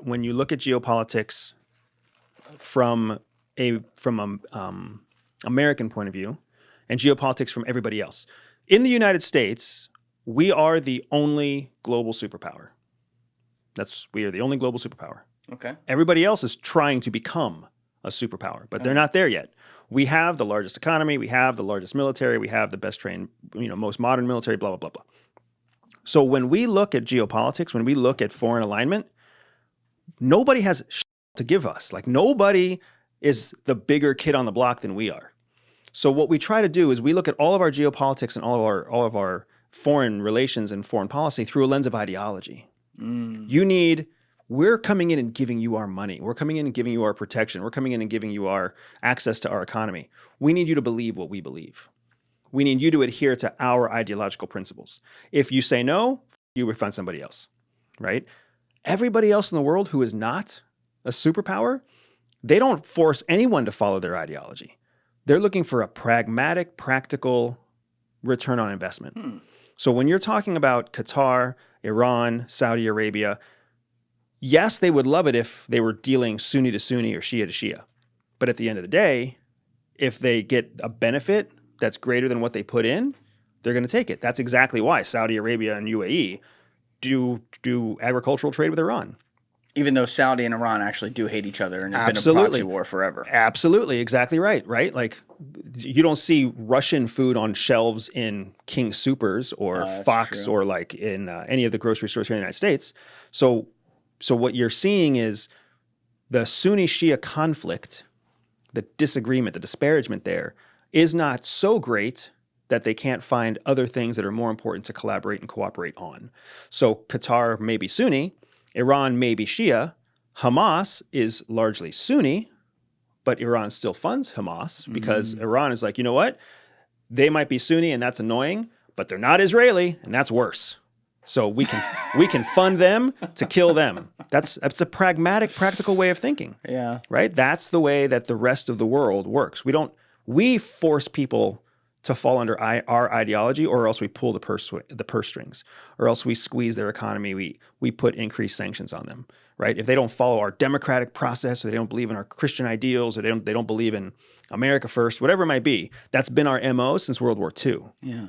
when you look at geopolitics from a American point of view and geopolitics from everybody else. In the United States, we are the only global superpower. We are the only global superpower. Okay. Everybody else is trying to become a superpower, but they're not there yet. We have the largest economy, we have the largest military, we have the best trained, most modern military, blah, blah, blah, blah. So when we look at geopolitics, when we look at foreign alignment, nobody has to give us. Like nobody is the bigger kid on the block than we are. So what we try to do is we look at all of our geopolitics and all of our foreign relations and foreign policy through a lens of ideology. We're coming in and giving you our money. We're coming in and giving you our protection. We're coming in and giving you our access to our economy. We need you to believe what we believe. We need you to adhere to our ideological principles. If you say no, you would find somebody else, right? Everybody else in the world who is not a superpower, they don't force anyone to follow their ideology. They're looking for a pragmatic, practical return on investment. So when you're talking about Qatar, Iran, Saudi Arabia, yes, they would love it if they were dealing Sunni to Sunni or Shia to Shia. But at the end of the day, if they get a benefit that's greater than what they put in, they're going to take it. That's exactly why Saudi Arabia and UAE do agricultural trade with Iran. Even though Saudi and Iran actually do hate each other and it's been a proxy war forever. Absolutely. Exactly right. Like you don't see Russian food on shelves in King Soopers or Fox or like in any of the grocery stores here in the United States. So what you're seeing is the Sunni-Shia conflict, the disagreement, the disparagement there is not so great that they can't find other things that are more important to collaborate and cooperate on. So Qatar may be Sunni, Iran may be Shia, Hamas is largely Sunni, but Iran still funds Hamas because Iran is like, you know what? They might be Sunni and that's annoying, but they're not Israeli and that's worse. So we can fund them to kill them. That's a pragmatic, practical way of thinking. Yeah. Right? That's the way that the rest of the world works. We force people to fall under our ideology, or else we pull the purse strings, or else we squeeze their economy. We put increased sanctions on them, right? If they don't follow our democratic process, or they don't believe in our Christian ideals, or they don't believe in America first, whatever it might be, that's been our MO since World War II. Yeah.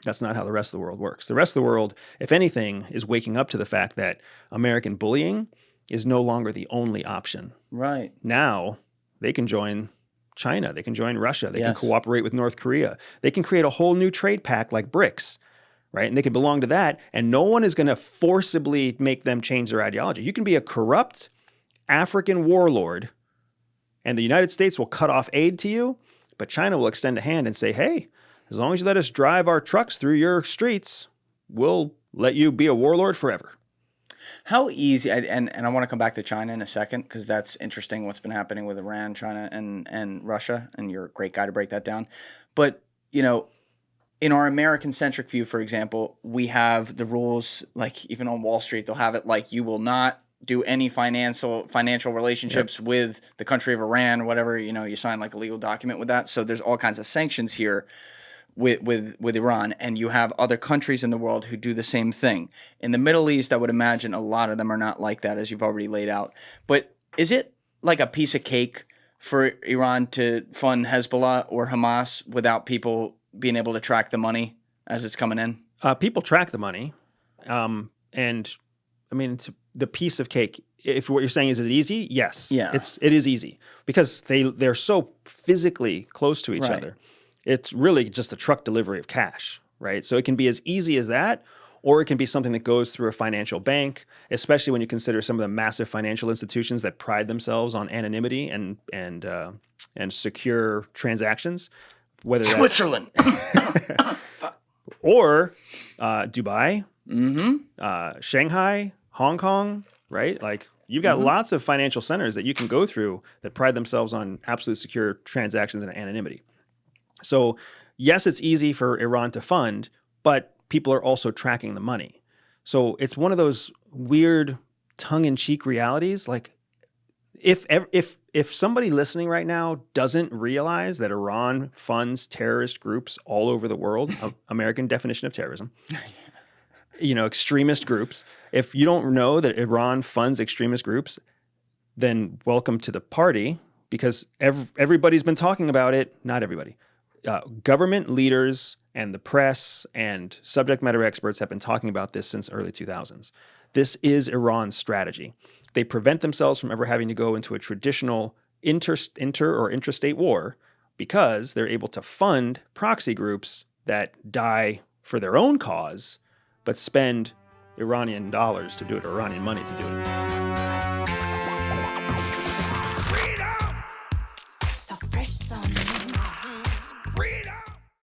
That's not how the rest of the world works. The rest of the world, if anything, is waking up to the fact that American bullying is no longer the only option. Right. Now they can join China, they can join Russia, they can cooperate with North Korea. They can create a whole new trade pact like BRICS, right? And they can belong to that, and no one is going to forcibly make them change their ideology. You can be a corrupt African warlord, and the United States will cut off aid to you, but China will extend a hand and say, hey, as long as you let us drive our trucks through your streets, we'll let you be a warlord forever. How easy, and I want to come back to China in a second, because that's interesting what's been happening with Iran, China, and Russia, and you're a great guy to break that down. But, in our American-centric view, for example, we have the rules, like even on Wall Street, they'll have it like you will not do any financial relationships with the country of Iran or whatever. You sign like a legal document with that. So there's all kinds of sanctions here with Iran, and you have other countries in the world who do the same thing. In the Middle East, I would imagine a lot of them are not like that, as you've already laid out. But is it like a piece of cake for Iran to fund Hezbollah or Hamas without people being able to track the money as it's coming in? People track the money. And I mean, it's the piece of cake. If what you're saying is it easy? Yes. Yeah. It is easy because they're so physically close to each other. It's really just a truck delivery of cash, right? So it can be as easy as that, or it can be something that goes through a financial bank, especially when you consider some of the massive financial institutions that pride themselves on anonymity and secure transactions. Whether that's Switzerland. or Dubai, Shanghai, Hong Kong, right? Like you've got lots of financial centers that you can go through that pride themselves on absolute secure transactions and anonymity. So yes, it's easy for Iran to fund, but people are also tracking the money. So it's one of those weird tongue-in-cheek realities. Like if somebody listening right now doesn't realize that Iran funds terrorist groups all over the world, American definition of terrorism, extremist groups. If you don't know that Iran funds extremist groups, then welcome to the party, because everybody's been talking about it. Not everybody. Government leaders and the press and subject matter experts have been talking about this since early 2000s. This is Iran's strategy. They prevent themselves from ever having to go into a traditional inter or intrastate war because they're able to fund proxy groups that die for their own cause, but spend Iranian dollars to do it, or Iranian money to do it. So fresh on me.